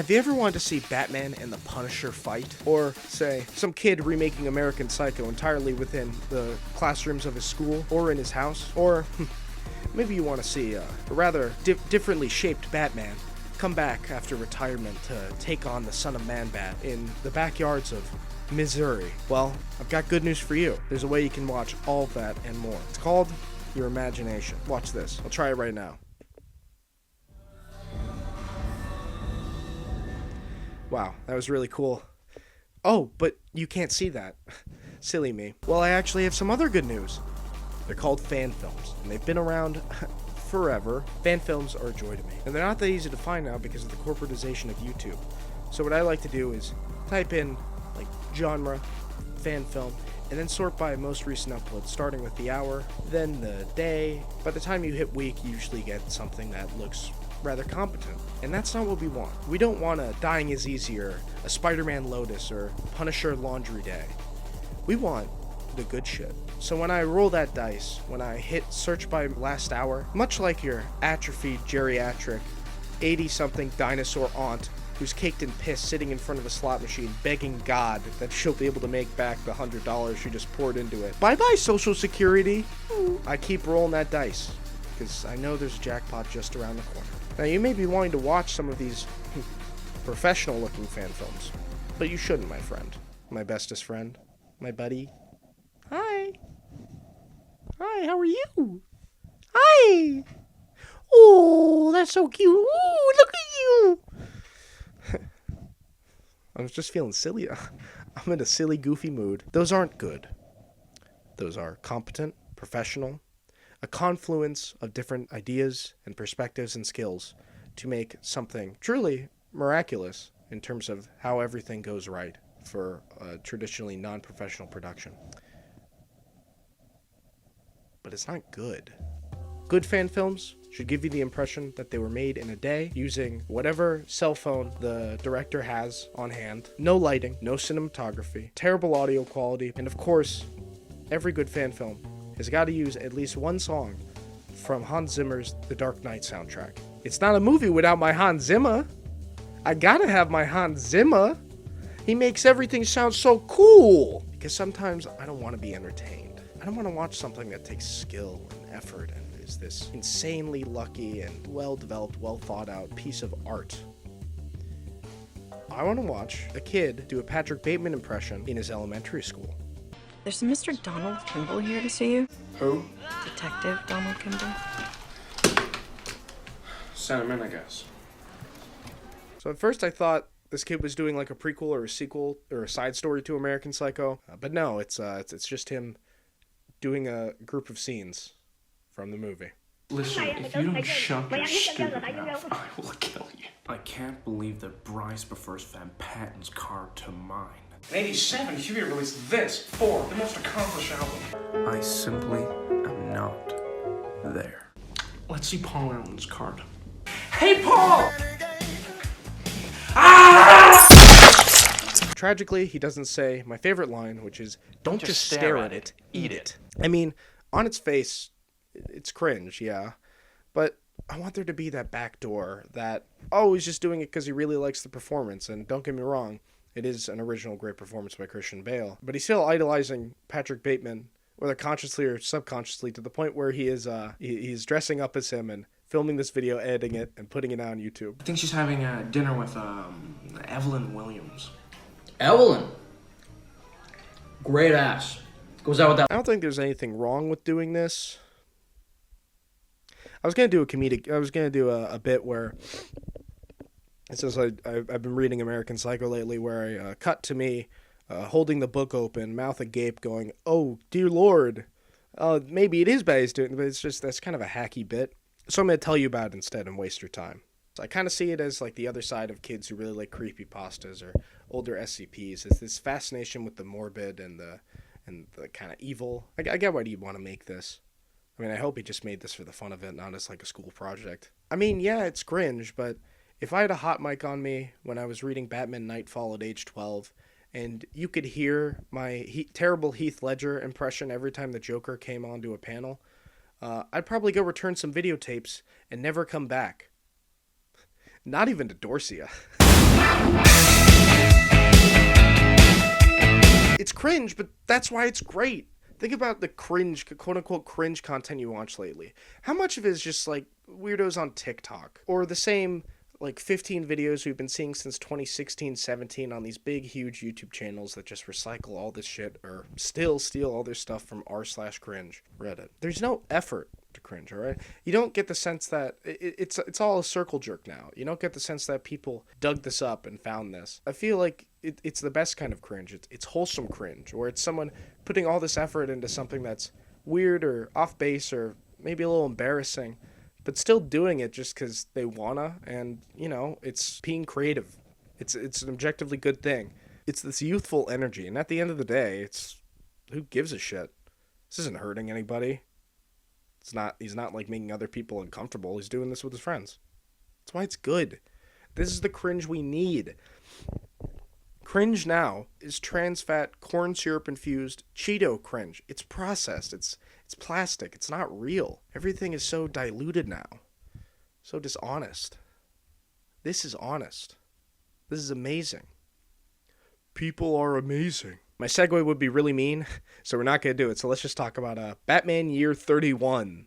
Have you ever wanted to see Batman and the Punisher fight? Or, say, some kid remaking American Psycho entirely within the classrooms of his school or in his house? Or maybe you want to see a rather differently shaped Batman come back after retirement to take on the Son of Man-Bat in the backyards of Missouri. Well, I've got good news for you. There's a way you can watch all of that and more. It's called your imagination. Watch this. I'll try it right now. Wow, that was really cool. Oh, but you can't see that. Silly me. Well, I actually have some other good news. They're called fan films, and they've been around forever. Fan films are a joy to me. And they're not that easy to find now because of the corporatization of YouTube. So what I like to do is type in, like, genre, fan film, and then sort by most recent uploads, starting with the hour, then the day. By the time you hit week, you usually get something that looks rather competent. And that's not what we want. We don't want a Dying is Easier, a Spider-Man Lotus, or Punisher Laundry Day. We want the good shit. So when I roll that dice, when I hit search by last hour, much like your atrophied geriatric 80-something dinosaur aunt who's caked in piss sitting in front of a slot machine begging God that she'll be able to make back the $100 she just poured into it. Bye-bye, Social Security. I keep rolling that dice because I know there's a jackpot just around the corner. Now, you may be wanting to watch some of these professional-looking fan films, but you shouldn't, my friend. My bestest friend. My buddy. Hi. Hi, how are you? Hi. Oh, that's so cute. Oh, look at you. I was just feeling silly. I'm in a silly, goofy mood. Those aren't good. Those are competent, professional, a confluence of different ideas and perspectives and skills to make something truly miraculous in terms of how everything goes right for a traditionally non-professional production. But it's not good. Good fan films should give you the impression that they were made in a day using whatever cell phone the director has on hand. No lighting, no cinematography, terrible audio quality, and of course, every good fan film has got to use at least one song from Hans Zimmer's The Dark Knight soundtrack. It's not a movie without my Hans Zimmer. I gotta have my Hans Zimmer. He makes everything sound so cool. Because sometimes I don't want to be entertained. I don't want to watch something that takes skill and effort and is this insanely lucky and well-developed, well-thought-out piece of art. I want to watch a kid do a Patrick Bateman impression in his elementary school. There's a Mr. Donald Kimball here to see you. Who? Detective Donald Kimball. Send him in, I guess. So at first I thought this kid was doing like a prequel or a sequel or a side story to American Psycho, but no, it's just him doing a group of scenes from the movie. Listen, if you don't shut your stupid mouth, I will kill you. I can't believe that Bryce prefers Van Patten's card to mine. In 87, Huey released this, Four, the most accomplished album. I simply am not there. Let's see Paul Allen's card. Hey, Paul! Ah! Tragically, he doesn't say my favorite line, which is, don't just stare at it, eat it. I mean, on its face, it's cringe, yeah. But I want there to be that back door that, oh, he's just doing it because he really likes the performance. And don't get me wrong, it is an original great performance by Christian Bale. But he's still idolizing Patrick Bateman, whether consciously or subconsciously, to the point where he is he's dressing up as him and filming this video, editing it, and putting it on YouTube. I think she's having dinner with Evelyn Williams. Evelyn? Great ass. Goes out with that. I don't think there's anything wrong with doing this. I was gonna do a bit where it says I've been reading American Psycho lately, where I cut to me holding the book open, mouth agape, going, "Oh dear Lord, maybe it is bad he's doing," but it's just that's kind of a hacky bit. So I'm gonna tell you about it instead and waste your time. So I kind of see it as like the other side of kids who really like creepypastas or older SCPs. It's this fascination with the morbid and the kind of evil. I get why you'd want to make this. I mean, I hope he just made this for the fun of it, not as like a school project. I mean, yeah, it's cringe, but if I had a hot mic on me when I was reading Batman Nightfall at age 12, and you could hear my terrible Heath Ledger impression every time the Joker came onto a panel, I'd probably go return some videotapes and never come back. Not even to Dorcia. It's cringe, but that's why it's great. Think about the cringe, quote-unquote cringe content you watch lately. How much of it is just, like, weirdos on TikTok? Or the same, like, 15 videos we've been seeing since 2016, 17 on these big, huge YouTube channels that just recycle all this shit, or still steal all their stuff from r/cringe Reddit. There's no effort to cringe, alright? You don't get the sense that it's all a circle jerk now. You don't get the sense that people dug this up and found this. I feel like it's the best kind of cringe. It's wholesome cringe, where it's someone putting all this effort into something that's weird or off base or maybe a little embarrassing, but still doing it just because they wanna, and, you know, it's being creative. It's an objectively good thing. It's this youthful energy, and at the end of the day, it's, who gives a shit? This isn't hurting anybody. He's not, like, making other people uncomfortable. He's doing this with his friends. That's why it's good. This is the cringe we need. Cringe now is trans fat, corn syrup infused Cheeto cringe. It's processed. It's plastic. It's not real. Everything is so diluted now. So dishonest. This is honest. This is amazing. People are amazing. My segue would be really mean, so we're not going to do it. So let's just talk about Batman Year 31.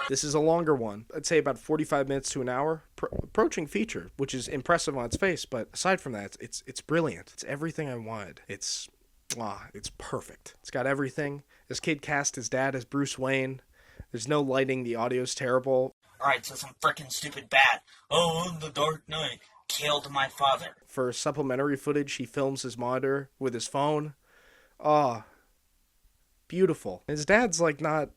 This is a longer one. I'd say about 45 minutes to an hour. Approaching feature, which is impressive on its face, but aside from that, it's brilliant. It's everything I wanted. It's perfect. It's got everything. This kid cast his dad as Burce Wayne. There's no lighting. The audio's terrible. Alright, so some frickin' stupid bat. Oh, the Dark Knight killed my father. For supplementary footage, he films his monitor with his phone. Ah, beautiful. His dad's, like, not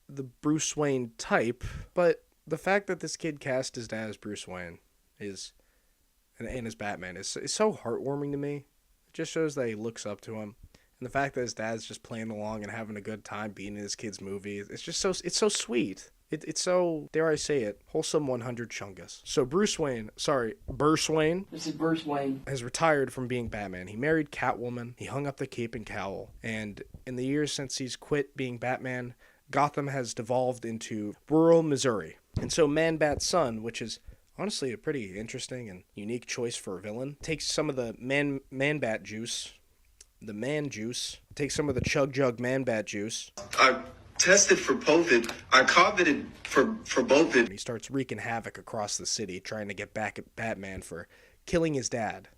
the Burce Wayne type, but the fact that this kid cast his dad as Burce Wayne and his Batman is so heartwarming to me. It just shows that he looks up to him, and the fact that his dad's just playing along and having a good time being in his kid's movie, it's so sweet. It's so, dare I say it, wholesome 100 chungus. So Burce Wayne, This is Burce Wayne. has retired from being Batman. He married Catwoman, he hung up the cape and cowl, and in the years since he's quit being Batman, Gotham has devolved into rural Missouri. And so Man-Bat's son, which is honestly a pretty interesting and unique choice for a villain, takes some of the Man-Bat juice, the man juice, takes some of the Chug Man-Bat juice. I tested for COVID. I coveted for both. He starts wreaking havoc across the city, trying to get back at Batman for killing his dad.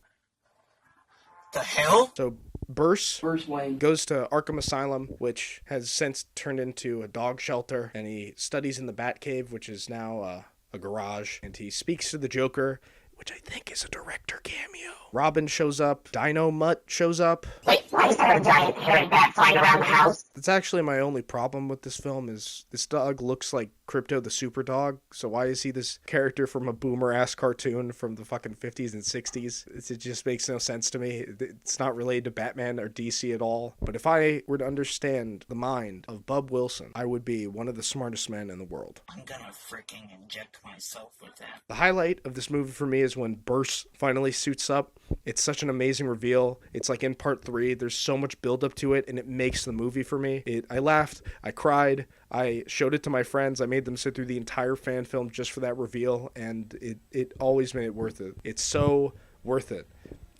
The hell? So Burce Wayne goes to Arkham Asylum, which has since turned into a dog shelter, and he studies in the Batcave, which is now a garage, and he speaks to the Joker, which I think is a director cameo. Robin shows up. Dino Mutt shows up. Wait, why is there a giant hairy bat flying around the house? That's actually my only problem with this film is this dog looks like Crypto the Super Dog, so why is he this character from a boomer-ass cartoon from the fucking 50s and 60s? It just makes no sense to me. It's not related to Batman or DC at all. But if I were to understand the mind of Bub Wilson, I would be one of the smartest men in the world. I'm gonna freaking inject myself with that. The highlight of this movie for me is when Burce finally suits up. It's such an amazing reveal. It's like in part 3, there's so much build up to it, and it makes the movie for me. I laughed, I cried, I showed it to my friends, I made them sit through the entire fan film just for that reveal, and it always made it worth it. It's so worth it.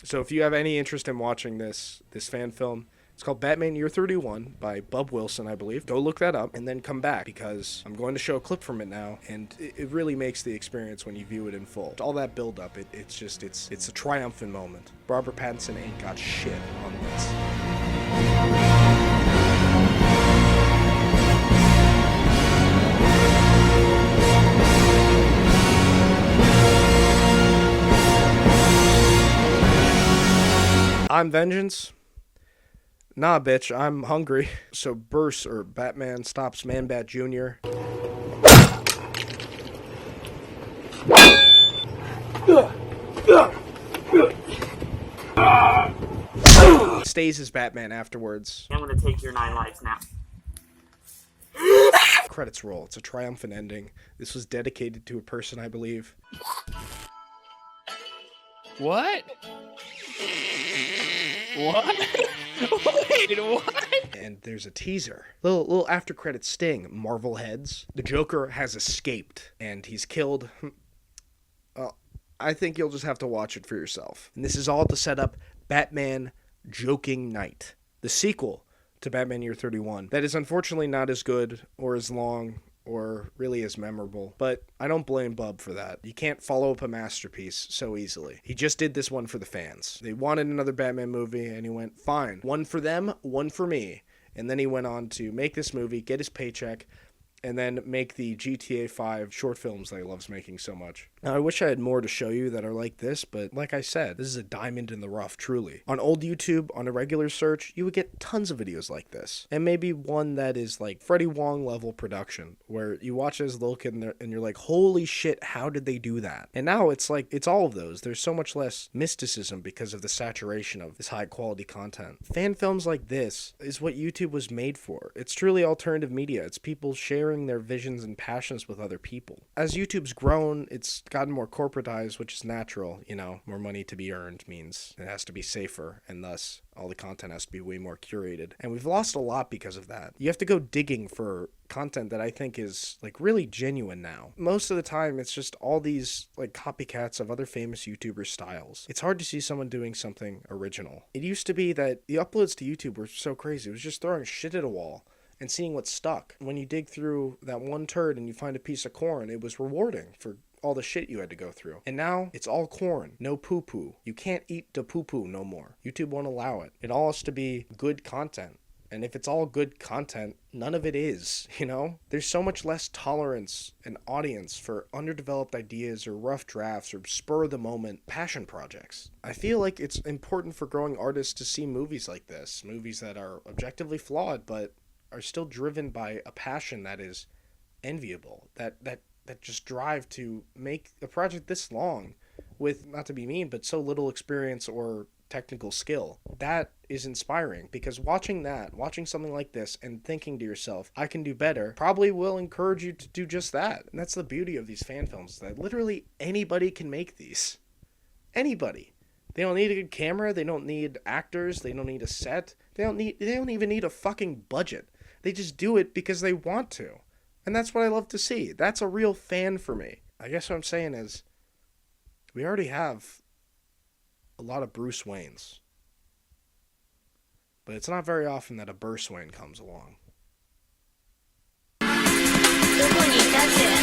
So if you have any interest in watching this fan film, it's called Batman Year 31 by Bub Wilson, I believe. Go look that up and then come back, because I'm going to show a clip from it now, and it really makes the experience when you view it in full. All that build up, it's a triumphant moment. Robert Pattinson ain't got shit on this. I'm Vengeance. Nah, bitch, I'm hungry. So Burce, or Batman, stops Man-Bat Jr. Stays as Batman afterwards. I'm gonna take your 9 lives now. Credits roll. It's a triumphant ending. This was dedicated to a person, I believe. What? What? Wait, what? And there's a teaser. Little after credit sting. Marvel heads. The Joker has escaped and he's killed. Well, I think you'll just have to watch it for yourself. And this is all to set up Batman Joking Night, the sequel to Batman Year 31. That is unfortunately not as good or as long or really as memorable, but I don't blame Bub for that. You can't follow up a masterpiece so easily. He just did this one for the fans. They wanted another Batman movie, and he went, fine. One for them, one for me. And then he went on to make this movie, get his paycheck, and then make the GTA 5 short films that he loves making so much. Now, I wish I had more to show you that are like this, but like I said, this is a diamond in the rough, truly. On old YouTube, on a regular search, you would get tons of videos like this. And maybe one that is like Freddie Wong level production, where you watch it as a little kid and you're like, holy shit, how did they do that? And now it's like, it's all of those. There's so much less mysticism because of the saturation of this high quality content. Fan films like this is what YouTube was made for. It's truly alternative media. It's people sharing their visions and passions with other people. As YouTube's grown, it's gotten more corporatized, which is natural. You know, more money to be earned means it has to be safer, and thus all the content has to be way more curated. And we've lost a lot because of that. You have to go digging for content that I think is like really genuine now. Most of the time it's just all these like copycats of other famous YouTuber styles. It's hard to see someone doing something original. It used to be that the uploads to YouTube were so crazy. It was just throwing shit at a wall and seeing what stuck. When you dig through that one turd and you find a piece of corn, it was rewarding for all the shit you had to go through. And now it's all corn, no poo-poo. You can't eat the poo-poo no more. YouTube won't allow it. It all has to be good content. And if it's all good content, none of it is, you know? There's so much less tolerance and audience for underdeveloped ideas or rough drafts or spur-of-the-moment passion projects. I feel like it's important for growing artists to see movies like this, movies that are objectively flawed, but are still driven by a passion that is enviable, that just drive to make a project this long with, not to be mean, but so little experience or technical skill. That is inspiring, because watching something like this and thinking to yourself, I can do better, probably will encourage you to do just that. And that's the beauty of these fan films, that literally anybody can make these. Anybody. They don't need a good camera, they don't need actors, they don't need a set, they don't even need a fucking budget. They just do it because they want to. And that's what I love to see. That's a real fan for me. I guess what I'm saying is, we already have a lot of Bruce Waynes. But it's not very often that a Burce Wayne comes along. どこにいたって